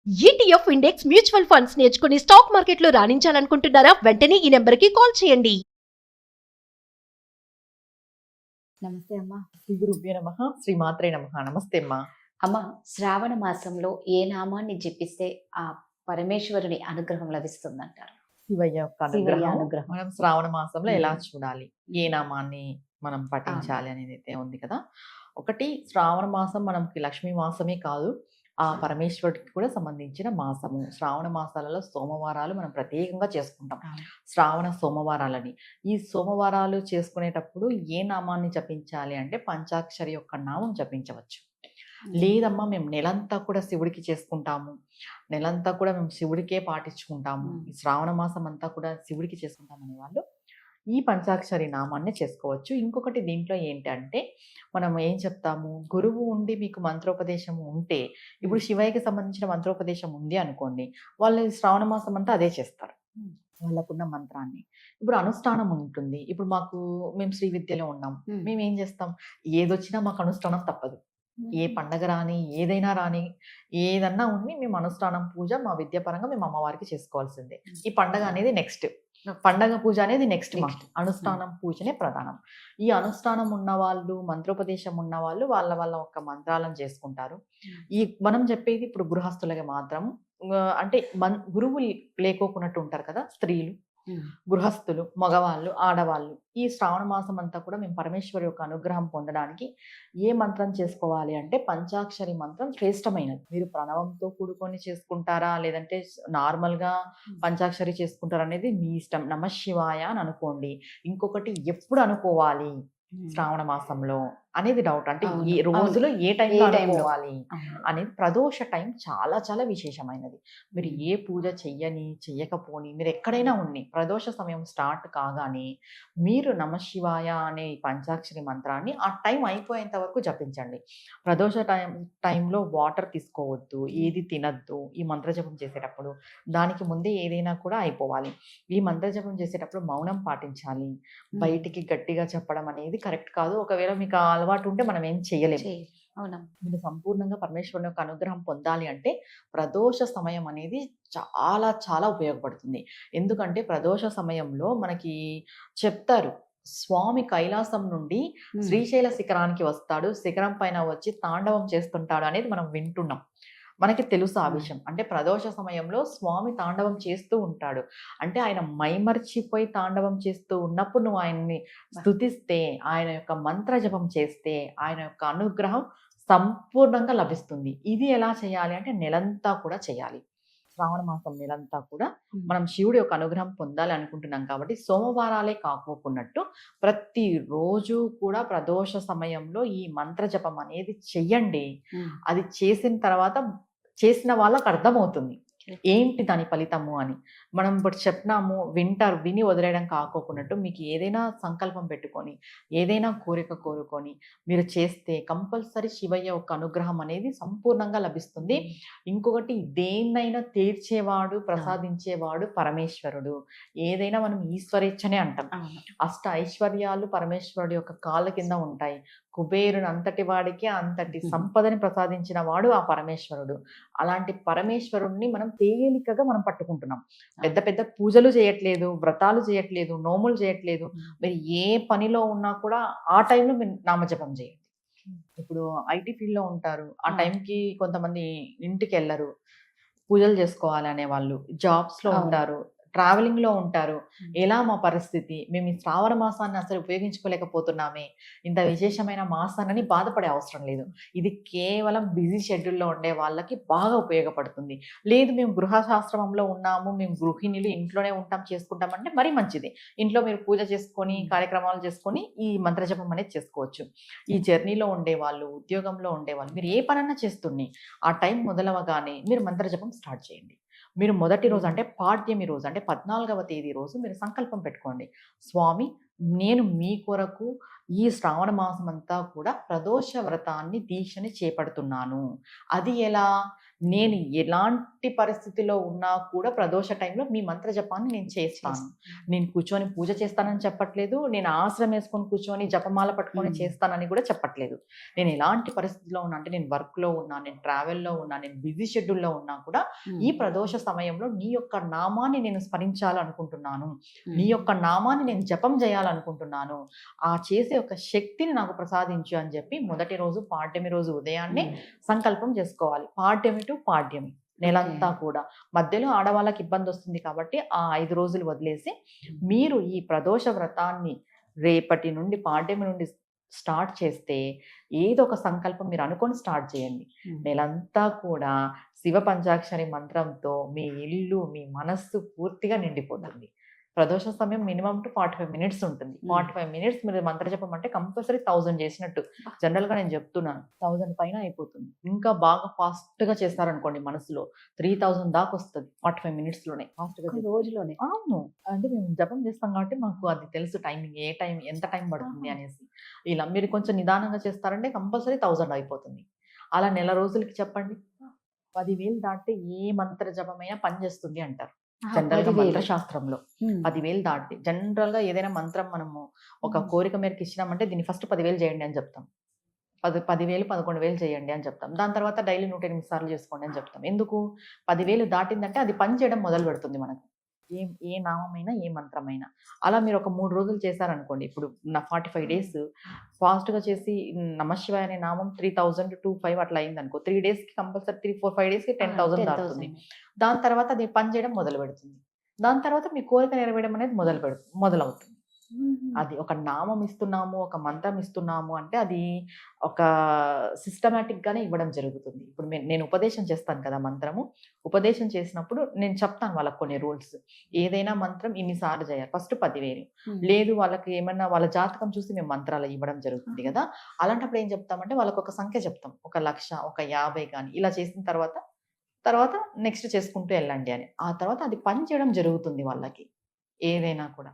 ETF index mutual funds నేర్చుకుని stock మార్కెట్లో రాణించాలనుకుంటున్నారా? వెంటనే ఈ నెంబర్కి కాల్ చేయండి. నమస్తే అమ్మా. శ్రీ గురుభ్యో నమః. శ్రీ మాత్రే నమః. నమస్తే అమ్మా. అమ్మ, శ్రావణ మాసంలో ఏ నామాన్ని జపిస్తే ఆ పరమేశ్వరుని అనుగ్రహం లభిస్తుందంటారు? శివయ్య యొక్క శివయ్య అనుగ్రహం అనుగ్రహం. మనం శ్రావణ మాసంలో ఎలా మ్మ్. చూడాలి, ఏ నామాన్ని మనం పఠించాలి అనేది అయితే ఉంది కదా. ఒకటి, శ్రావణ మాసం మనకి లక్ష్మీ మాసమే కాదు, ఆ పరమేశ్వరుడికి కూడా సంబంధించిన మాసము. శ్రావణ మాసాలలో సోమవారాలు మనం ప్రత్యేకంగా చేసుకుంటాం, శ్రావణ సోమవారాలని. ఈ సోమవారాలు చేసుకునేటప్పుడు ఏ నామాన్ని జపించాలి అంటే పంచాక్షరి యొక్క నామం జపించవచ్చు. లేదమ్మా మేము నెలంతా కూడా శివుడికి చేసుకుంటాము, నెలంతా కూడా మేము శివుడికే పాటించుకుంటాము, ఈ శ్రావణ మాసం అంతా కూడా శివుడికి చేసుకుంటాం అనే వాళ్ళు ఈ పంచాక్షరి నామాన్ని చేసుకోవచ్చు. ఇంకొకటి దీంట్లో ఏంటంటే మనం ఏం చెప్తాము, గురువు ఉండి మీకు మంత్రోపదేశం ఉంటే, ఇప్పుడు శివయ్యకి సంబంధించిన మంత్రోపదేశం ఉంది అనుకోండి, వాళ్ళు ఈ శ్రావణ మాసం అంతా అదే చేస్తారు, వాళ్ళకున్న మంత్రాన్ని. ఇప్పుడు అనుష్ఠానం ఉంటుంది. ఇప్పుడు మేము శ్రీ విద్యలో ఉన్నాం, మేము ఏం చేస్తాం, ఏదొచ్చినా మాకు అనుష్ఠానం తప్పదు. ఏ పండగ రాని, ఏదైనా రాని, ఏదన్నా ఉండి మేము అనుష్ఠానం పూజ మా విద్యాపరంగా మేము అమ్మవారికి చేసుకోవాల్సిందే. ఈ పండగ అనేది నెక్స్ట్, పండగ పూజ అనేది నెక్స్ట్, మాకు అనుష్ఠానం పూజనే ప్రధానం. ఈ అనుష్ఠానం ఉన్న వాళ్ళు, మంత్రోపదేశం ఉన్న వాళ్ళు వాళ్ళ వాళ్ళ ఒక మంత్రాలను చేసుకుంటారు. ఈ మనం చెప్పేది ఇప్పుడు గృహస్థులకి మాత్రం, అంటే గురువు లేకోకున్నట్టు ఉంటారు కదా స్త్రీలు, గృహస్థులు, మగవాళ్ళు, ఆడవాళ్ళు, ఈ శ్రావణ మాసం అంతా కూడా మేము పరమేశ్వరి యొక్క అనుగ్రహం పొందడానికి ఏ మంత్రం చేసుకోవాలి అంటే పంచాక్షరి మంత్రం శ్రేష్టమైనది. మీరు ప్రణవంతో కూడుకొని చేసుకుంటారా, లేదంటే నార్మల్గా పంచాక్షరి చేసుకుంటారా అనేది మీ ఇష్టం. నమ శివాయ అని అనుకోండి. ఇంకొకటి, ఎప్పుడు అనుకోవాలి శ్రావణ మాసంలో అనేది డౌట్. అంటే ఏ రోజులో ఏ టైంలో అనుకోవాలి అనేది, ప్రదోష టైం చాలా చాలా విశేషమైనది. మీరు ఏ పూజ చెయ్యకపోని, మీరు ఎక్కడైనా ఉండి ప్రదోష సమయం స్టార్ట్ కాగానే మీరు నమశివాయ అనే పంచాక్షరి మంత్రాన్ని ఆ టైం అయిపోయేంత వరకు జపించండి. ప్రదోష టైంలో వాటర్ తీసుకోవద్దు, ఏది తినద్దు. ఈ మంత్రజపం చేసేటప్పుడు దానికి ముందే ఏదైనా కూడా అయిపోవాలి. ఈ మంత్రజపం చేసేటప్పుడు మౌనం పాటించాలి. బయటికి గట్టిగా చెప్పడం అనేది కరెక్ట్ కాదు. ఒకవేళ మీకు ఆ అలవాటు ఉంటే మనం ఏం చేయలేము. మీరు సంపూర్ణంగా పరమేశ్వరుని యొక్క అనుగ్రహం పొందాలి అంటే ప్రదోష సమయం అనేది చాలా చాలా ఉపయోగపడుతుంది. ఎందుకంటే ప్రదోష సమయంలో మనకి చెప్తారు, స్వామి కైలాసం నుండి శ్రీశైల శిఖరానికి వస్తాడు, శిఖరం పైన వచ్చి తాండవం చేస్తుంటాడు అనేది మనం వింటున్నాం. మనకి తెలుసు ఆ విషయం. అంటే ప్రదోష సమయంలో స్వామి తాండవం చేస్తూ ఉంటాడు. అంటే ఆయన మైమర్చిపోయి తాండవం చేస్తూ ఉన్నప్పుడు నువ్వు ఆయన్ని స్తుతిస్తే, ఆయన యొక్క మంత్ర జపం చేస్తే ఆయన యొక్క అనుగ్రహం సంపూర్ణంగా లభిస్తుంది. ఇది ఎలా చేయాలి అంటే నెలంతా కూడా చేయాలి. శ్రావణ మాసం నెలంతా కూడా మనం శివుడి యొక్క అనుగ్రహం పొందాలి అనుకుంటున్నాం కాబట్టి సోమవారాలే కాకోకున్నట్టు ప్రతిరోజు కూడా ప్రదోష సమయంలో ఈ మంత్ర జపం అనేది చెయ్యండి. అది చేసిన తర్వాత చేసిన వాళ్ళకు అర్థమవుతుంది ఏంటి దాని ఫలితము అని. మనం ఇప్పుడు చెప్పినాము, వింటారు, విని వదిలేయడం కాకోకున్నట్టు మీకు ఏదైనా సంకల్పం పెట్టుకొని, ఏదైనా కోరిక కోరుకొని మీరు చేస్తే కంపల్సరీ శివయ్య యొక్క అనుగ్రహం అనేది సంపూర్ణంగా లభిస్తుంది. ఇంకొకటి, దేన్నైనా తీర్చేవాడు, ప్రసాదించేవాడు పరమేశ్వరుడు. ఏదైనా మనం ఈశ్వరేచ్ఛనే అంటాం. అష్ట ఐశ్వర్యాలు పరమేశ్వరుడు యొక్క కాళ్ళ కింద ఉంటాయి. కుబేరుని అంతటి వాడికి అంతటి సంపదని ప్రసాదించిన వాడు ఆ పరమేశ్వరుడు. అలాంటి పరమేశ్వరుణ్ణి మనం తేలికగా మనం పట్టుకుంటున్నాం. పెద్ద పెద్ద పూజలు చేయట్లేదు, వ్రతాలు చేయట్లేదు, నోములు చేయట్లేదు. మీరు ఏ పనిలో ఉన్నా కూడా ఆ టైంలో మీరు నామజపం చేయండి. ఇప్పుడు ఐటీ ఫీల్డ్ లో ఉంటారు, ఆ టైంకి కొంతమంది ఇంటికి వెళ్ళరు, పూజలు చేసుకోవాలి అనే వాళ్ళు జాబ్స్ లో ఉంటారు, ట్రావెలింగ్ లో ఉంటారు. ఎలా మా పరిస్థితి, మేము ఈ శ్రావణ మాసాన్ని అసలు ఉపయోగించుకోలేకపోతున్నామే, ఇంత విశేషమైన మాసాన్ని బాధపడే అవసరం లేదు. ఇది కేవలం బిజీ షెడ్యూల్లో ఉండే వాళ్ళకి బాగా ఉపయోగపడుతుంది. లేదు మేము గృహశాస్త్రంలో ఉన్నాము, మేము గృహిణులు ఇంట్లోనే ఉంటాం, చేసుకుంటాం అంటే మరీ మంచిది. ఇంట్లో మీరు పూజ చేసుకొని, కార్యక్రమాలు చేసుకొని ఈ మంత్రజపం అనేది చేసుకోవచ్చు. ఈ జర్నీలో ఉండేవాళ్ళు, ఉద్యోగంలో ఉండేవాళ్ళు, మీరు ఏ పనన్నా చేస్తున్నా ఆ టైం మొదలవగానే మీరు మంత్రజపం స్టార్ట్ చేయండి. మీరు మొదటి రోజు అంటే పాడ్యమి రోజు, అంటే 14వ తేదీ రోజు మీరు సంకల్పం పెట్టుకోండి, స్వామి నేను మీ కొరకు ఈ శ్రావణ మాసం అంతా కూడా ప్రదోష వ్రతాన్ని దీక్షని చేపడుతున్నాను. అది ఎలా, నేను ఎలాంటి పరిస్థితిలో ఉన్నా కూడా ప్రదోష టైంలో మీ మంత్ర జపాన్ని నేను చేస్తాను. నేను కూర్చొని పూజ చేస్తానని చెప్పట్లేదు. నేను ఆశ్రమం వేసుకొని కూర్చొని జపమాల పట్టుకొని చేస్తానని కూడా చెప్పట్లేదు. నేను ఎలాంటి పరిస్థితిలో ఉన్నా అంటే నేను వర్క్‌లో ఉన్నా, నేను ట్రావెల్‌లో ఉన్నా, నేను బిజీ షెడ్యూల్‌లో ఉన్నా కూడా ఈ ప్రదోష సమయంలో నీ యొక్క నామాన్ని నేను స్మరించాలనుకుంటున్నాను. నీ యొక్క నామాన్ని నేను జపం చేయాలనుకుంటున్నాను. ఆ చేసే ఒక శక్తిని నాకు ప్రసాదించు అని చెప్పి మొదటి రోజు పాడ్యమి రోజు ఉదయాన్నే సంకల్పం చేసుకోవాలి. పాడ్యమి టు పాడ్యమి నెలంతా కూడా. మధ్యలో ఆడవాళ్ళకి ఇబ్బంది వస్తుంది కాబట్టి ఆ 5 రోజులు వదిలేసి మీరు ఈ ప్రదోష వ్రతాన్ని రేపటి నుండి పాడ్యమి నుండి స్టార్ట్ చేస్తే ఏదో ఒక సంకల్పం మీరు అనుకొని స్టార్ట్ చేయండి. నెలంతా కూడా శివ పంచాక్షరి మంత్రంతో మీ ఇల్లు, మీ మనస్సు పూర్తిగా నిండిపోతుంది. ప్రదోష సమయం మినిమం టు 45 మినిట్స్ ఉంటుంది. 45 మినిట్స్ మీరు మంత్రజపం అంటే కంపల్సరీ 1000 చేసినట్టు. జనరల్‌గా నేను చెప్తున్నాను. 1000 పైన అయిపోతుంది. ఇంకా బాగా ఫాస్ట్‌గా చేస్తారనుకోండి మనసులో 3000 దాకా వస్తది 45 మినిట్స్‌లోనే. ఫాస్ట్‌గా రోజులోనే. అవును. అంటే మేము జపం చేస్తాం కాబట్టి మాకు అది తెలుసు టైమింగ్. ఏ టైం ఎంత టైం పడుతుంది అనేసి. ఇలా మీరు కొంచెం నిదానంగా చేస్తారంటే కంపల్సరీ 1000 అయిపోతుంది. అలా నెల రోజులకి చెప్పండి. 10,000 దాటితే ఏ మంత్ర జపమైనా పనిచేస్తుంది అంటారు. జనరల్‌గా 10,000. మంత్రశాస్త్రంలో 10,000 దాటితే జనరల్‌గా ఏదైనా మంత్రం మనము ఒక కోరిక మేరకు ఇచ్చినామంటే దీన్ని ఫస్ట్ 10,000 చేయండి అని చెప్తాం. 10,000, 11,000 చేయండి అని చెప్తాం. దాని తర్వాత డైలీ 108 సార్లు చేసుకోండి అని చెప్తాం. ఎందుకు? 10,000 దాటిందంటే అది పని చేయడం మొదలుపెడుతుంది మనకు. ఏ నామమైనా, ఏ మంత్రమైనా. అలా మీరు ఒక 3 రోజులు చేశారనుకోండి. ఇప్పుడు 45 డేస్ ఫాస్ట్‌గా చేసి నమఃశివాయ అనే నామం 3000-25 అట్లా అయిందనుకో. 3 డేస్‌కి కంపల్సరీ 3, 4, 5 డేస్‌కి 10,000 దాటుతుంది. దాని తర్వాత అది పని చేయడం మొదలుపెడుతుంది. దాని తర్వాత మీ కోరిక నెరవేరడం అనేది మొదలవుతుంది. అది ఒక నామం ఇస్తున్నాము, ఒక మంత్రం ఇస్తున్నాము అంటే అది ఒక సిస్టమాటిక్‌గానే ఇవ్వడం జరుగుతుంది. ఇప్పుడు నేను ఉపదేశం చేస్తాను కదా మంత్రము. ఉపదేశం చేసినప్పుడు నేను చెప్తాను వాళ్ళకి కొన్ని రూల్స్. ఏదైనా మంత్రం ఇన్ని సార్లు చేయాలి. ఫస్ట్ 10,000 లేదు వాళ్ళకి ఏమన్నా వాళ్ళ జాతకం చూసి మేము మంత్రాలు ఇవ్వడం జరుగుతుంది కదా! అలాంటప్పుడు ఏం చెప్తామంటే వాళ్ళకి ఒక సంఖ్య చెప్తాం. 1,00,000, ఒక 50 గాని ఇలా చేసిన తర్వాత నెక్స్ట్ చేసుకుంటూ ఎళ్ళండి అని. ఆ తర్వాత అది పని చేయడం జరుగుతుంది వాళ్ళకి. ఏదైనా కూడా.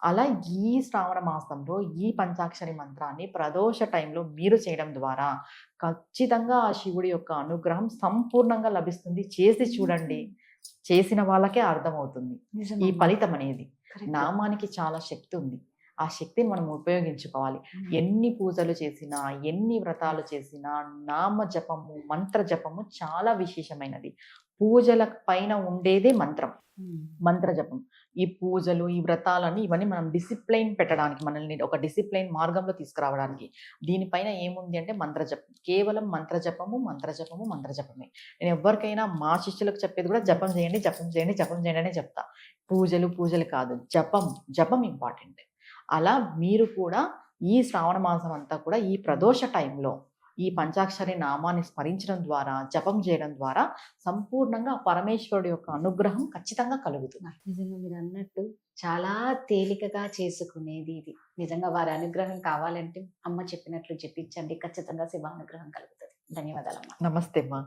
అలా ఈ శ్రావణ మాసంలో ఈ పంచాక్షరి మంత్రాన్ని ప్రదోష టైంలో మీరు చేయడం ద్వారా ఖచ్చితంగా ఆ శివుడి యొక్క అనుగ్రహం సంపూర్ణంగా లభిస్తుంది. చేసి చూడండి. చేసిన వాళ్ళకే అర్థమవుతుంది ఈ ఫలితం అనేది. నామానికి చాలా శక్తి ఉంది. ఆ శక్తిని మనం ఉపయోగించుకోవాలి. ఎన్ని పూజలు చేసినా, ఎన్ని వ్రతాలు చేసినా నామ జపము, మంత్ర జపము చాలా విశేషమైనది. పూజల పైన ఉండేదే మంత్రం. మంత్ర జపం. ఈ పూజలు, ఈ వ్రతాలని ఇవన్నీ మనం డిసిప్లైన్ పెట్టడానికి, మనల్ని ఒక డిసిప్లైన్ మార్గంలో తీసుకురావడానికి. దీనిపైన ఏముంది అంటే మంత్ర జపం. కేవలం మంత్ర జపము, మంత్ర జపము, మంత్ర జపమే. నేను ఎవ్వరికైనా మా శిష్యులకు చెప్పేది కూడా జపం చేయండి, జపం చేయండి, జపం చేయండి అనే చెప్తా. పూజలు కాదు. జపం ఇంపార్టెంట్. అలా మీరు కూడా ఈ శ్రావణ మాసం అంతా కూడా ఈ ప్రదోష టైంలో ఈ పంచాక్షరి నామాన్ని స్మరించడం ద్వారా, జపం చేయడం ద్వారా సంపూర్ణంగా పరమేశ్వరుడు యొక్క అనుగ్రహం ఖచ్చితంగా కలుగుతుంది. నిజంగా మీరు అన్నట్టు చాలా తేలికగా చేసుకునేది ఇది. నిజంగా వారి అనుగ్రహం కావాలంటే అమ్మ చెప్పినట్లు జపించండి. ఖచ్చితంగా శివ అనుగ్రహం కలుగుతుంది. ధన్యవాదాలమ్మా. నమస్తే అమ్మా.